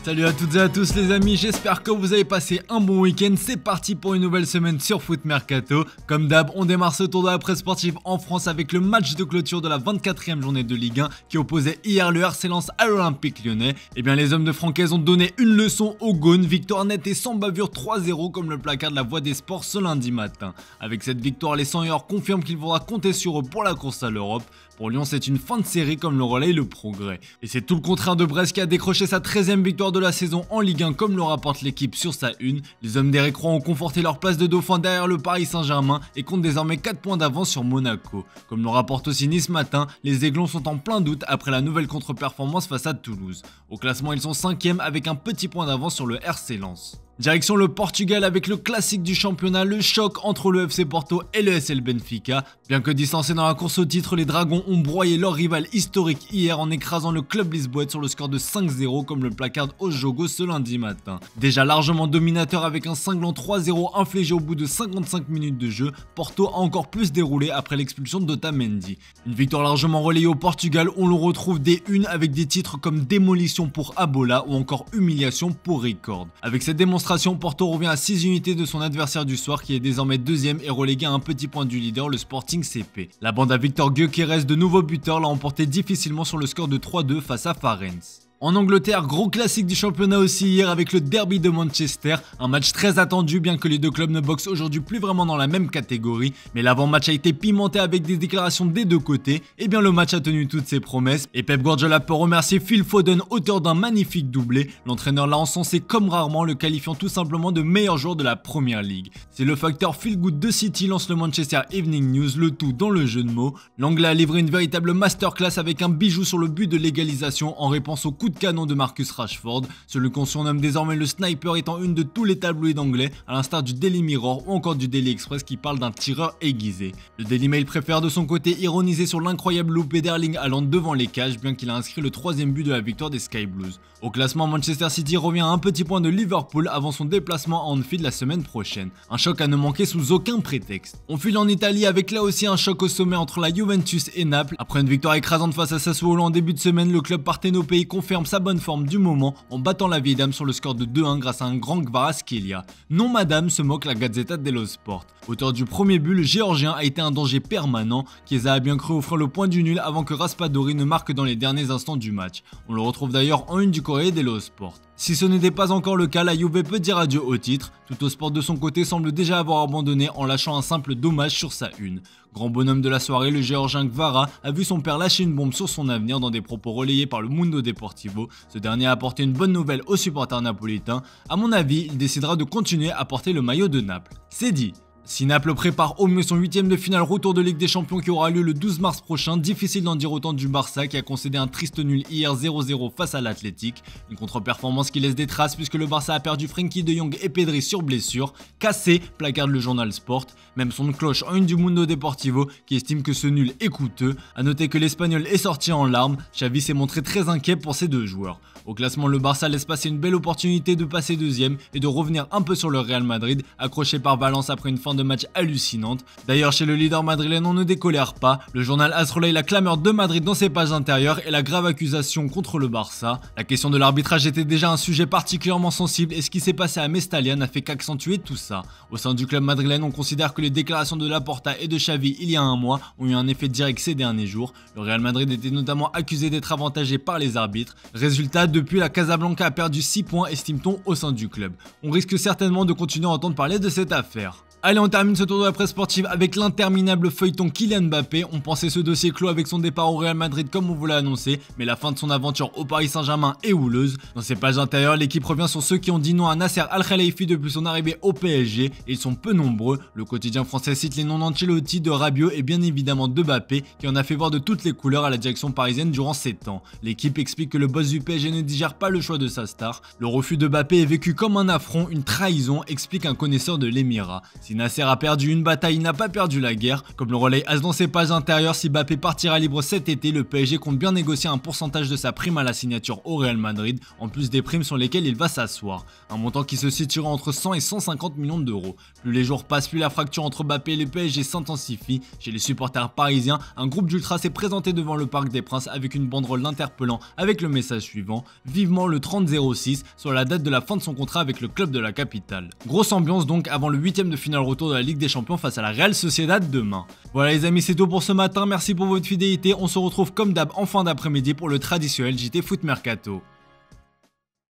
Salut à toutes et à tous les amis, j'espère que vous avez passé un bon week-end. C'est parti pour une nouvelle semaine sur Foot Mercato. Comme d'hab, on démarre ce tour de la presse sportive en France avec le match de clôture de la 24e journée de Ligue 1 qui opposait hier le RC Lens à l'Olympique Lyonnais. Et bien les hommes de Francaise ont donné une leçon aux Gaunes, victoire nette et sans bavure 3-0 comme le placard de la Voix des Sports ce lundi matin. Avec cette victoire, les 100 confirment qu'il faudra compter sur eux pour la course à l'Europe. Pour Lyon, c'est une fin de série comme le relaye le Progrès. Et c'est tout le contraire de Brest qui a décroché sa 13e victoire de la saison en Ligue 1 comme le rapporte l'équipe sur sa une. Les hommes d'Éric Roy ont conforté leur place de dauphin derrière le Paris Saint-Germain et comptent désormais 4 points d'avance sur Monaco. Comme le rapporte aussi Nice Matin, les Aiglons sont en plein doute après la nouvelle contre-performance face à Toulouse. Au classement, ils sont 5e avec un petit point d'avance sur le RC Lens. Direction le Portugal avec le classique du championnat, le choc entre le FC Porto et le SL Benfica. Bien que distancés dans la course au titre, les Dragons ont broyé leur rival historique hier en écrasant le club lisboète sur le score de 5-0 comme le placarde au Jogo ce lundi matin. Déjà largement dominateur avec un cinglant 3-0 infligé au bout de 55 minutes de jeu, Porto a encore plus déroulé après l'expulsion d'Otamendi. Une victoire largement relayée au Portugal, on le retrouve dès une avec des titres comme démolition pour Abola ou encore humiliation pour Record. Avec cette démonstration, Porto revient à 6 unités de son adversaire du soir qui est désormais deuxième et relégué à un petit point du leader, le Sporting CP. La bande à Victor Gyökeres, de nouveau buteur, l'a emporté difficilement sur le score de 3-2 face à Farense. En Angleterre, gros classique du championnat aussi hier avec le derby de Manchester, un match très attendu bien que les deux clubs ne boxent aujourd'hui plus vraiment dans la même catégorie, mais l'avant-match a été pimenté avec des déclarations des deux côtés, et bien le match a tenu toutes ses promesses, et Pep Guardiola peut remercier Phil Foden, auteur d'un magnifique doublé. L'entraîneur l'a encensé comme rarement, le qualifiant tout simplement de meilleur joueur de la Premier League. C'est le facteur feel good de City, lance le Manchester Evening News, le tout dans le jeu de mots. L'Anglais a livré une véritable masterclass avec un bijou sur le but de l'égalisation en réponse au coup de canon de Marcus Rashford, celui qu'on surnomme désormais le sniper étant une de tous les tabloïds anglais, à l'instar du Daily Mirror ou encore du Daily Express qui parle d'un tireur aiguisé. Le Daily Mail préfère de son côté ironiser sur l'incroyable loupé d'Erling Haaland devant les cages, bien qu'il a inscrit le 3e but de la victoire des Sky Blues. Au classement, Manchester City revient à un petit point de Liverpool avant son déplacement à Anfield la semaine prochaine. Un choc à ne manquer sous aucun prétexte. On file en Italie avec là aussi un choc au sommet entre la Juventus et Naples. Après une victoire écrasante face à Sassuolo en début de semaine, le club partenopéi confirme sa bonne forme du moment en battant la vieille dame sur le score de 2-1 grâce à un grand Kvaratskhelia. Non madame, se moque la Gazzetta dello Sport. Auteur du premier but, le géorgien a été un danger permanent. Chiesa a bien cru offrir le point du nul avant que Raspadori ne marque dans les derniers instants du match. On le retrouve d'ailleurs en une du Corriere dello Sport. Si ce n'était pas encore le cas, la Juve peut dire adieu au titre. Tuttosport de son côté semble déjà avoir abandonné en lâchant un simple dommage sur sa une. Grand bonhomme de la soirée, le géorgien Kvara a vu son père lâcher une bombe sur son avenir dans des propos relayés par le Mundo Deportivo. Ce dernier a apporté une bonne nouvelle aux supporters napolitains. À mon avis, il décidera de continuer à porter le maillot de Naples. C'est dit. Si Naples prépare au mieux son 8e de finale retour de Ligue des Champions qui aura lieu le 12 mars prochain, difficile d'en dire autant du Barça qui a concédé un triste nul hier 0-0 face à l'Athletic. Une contre-performance qui laisse des traces puisque le Barça a perdu Frenkie de Jong et Pedri sur blessure. Cassé, placarde le journal Sport. Même son cloche en une du Mundo Deportivo qui estime que ce nul est coûteux. A noter que l'Espagnol est sorti en larmes. Xavi s'est montré très inquiet pour ces deux joueurs. Au classement, le Barça laisse passer une belle opportunité de passer deuxième et de revenir un peu sur le Real Madrid, accroché par Valence après une fin de match hallucinante. D'ailleurs, chez le leader madrilène, on ne décolère pas. Le journal AS relaye la clameur de Madrid dans ses pages intérieures et la grave accusation contre le Barça. La question de l'arbitrage était déjà un sujet particulièrement sensible et ce qui s'est passé à Mestalla n'a fait qu'accentuer tout ça. Au sein du club madrilène, on considère que les déclarations de Laporta et de Xavi il y a un mois ont eu un effet direct ces derniers jours. Le Real Madrid était notamment accusé d'être avantagé par les arbitres. Résultat, depuis la Casablanca a perdu 6 points, estime-t-on, au sein du club. On risque certainement de continuer à entendre parler de cette affaire. Allez, on termine ce tour de la presse sportive avec l'interminable feuilleton Kylian Mbappé. On pensait ce dossier clos avec son départ au Real Madrid comme on vous l'a annoncé, mais la fin de son aventure au Paris Saint-Germain est houleuse. Dans ses pages intérieures, l'équipe revient sur ceux qui ont dit non à Nasser Al-Khelaifi depuis son arrivée au PSG, et ils sont peu nombreux. Le quotidien français cite les noms d'Ancelotti, de Rabiot et bien évidemment de Mbappé, qui en a fait voir de toutes les couleurs à la direction parisienne durant 7 ans. L'équipe explique que le boss du PSG ne digère pas le choix de sa star. Le refus de Mbappé est vécu comme un affront, une trahison, explique un connaisseur de l'Émirat. Si Si Nasser a perdu une bataille, il n'a pas perdu la guerre. Comme le relais As dans ses pages intérieures, si Mbappé partira libre cet été, le PSG compte bien négocier un pourcentage de sa prime à la signature au Real Madrid, en plus des primes sur lesquelles il va s'asseoir. Un montant qui se situera entre 100 et 150 millions d'euros. Plus les jours passent, plus la fracture entre Mbappé et le PSG s'intensifie. Chez les supporters parisiens, un groupe d'ultras s'est présenté devant le Parc des Princes avec une banderole l'interpellant avec le message suivant: vivement le 30-06 sur la date de la fin de son contrat avec le club de la capitale. Grosse ambiance donc avant le 8ème de finale retour de la Ligue des Champions face à la Real Sociedad demain. Voilà les amis, c'est tout pour ce matin, merci pour votre fidélité, on se retrouve comme d'hab en fin d'après-midi pour le traditionnel JT Foot Mercato.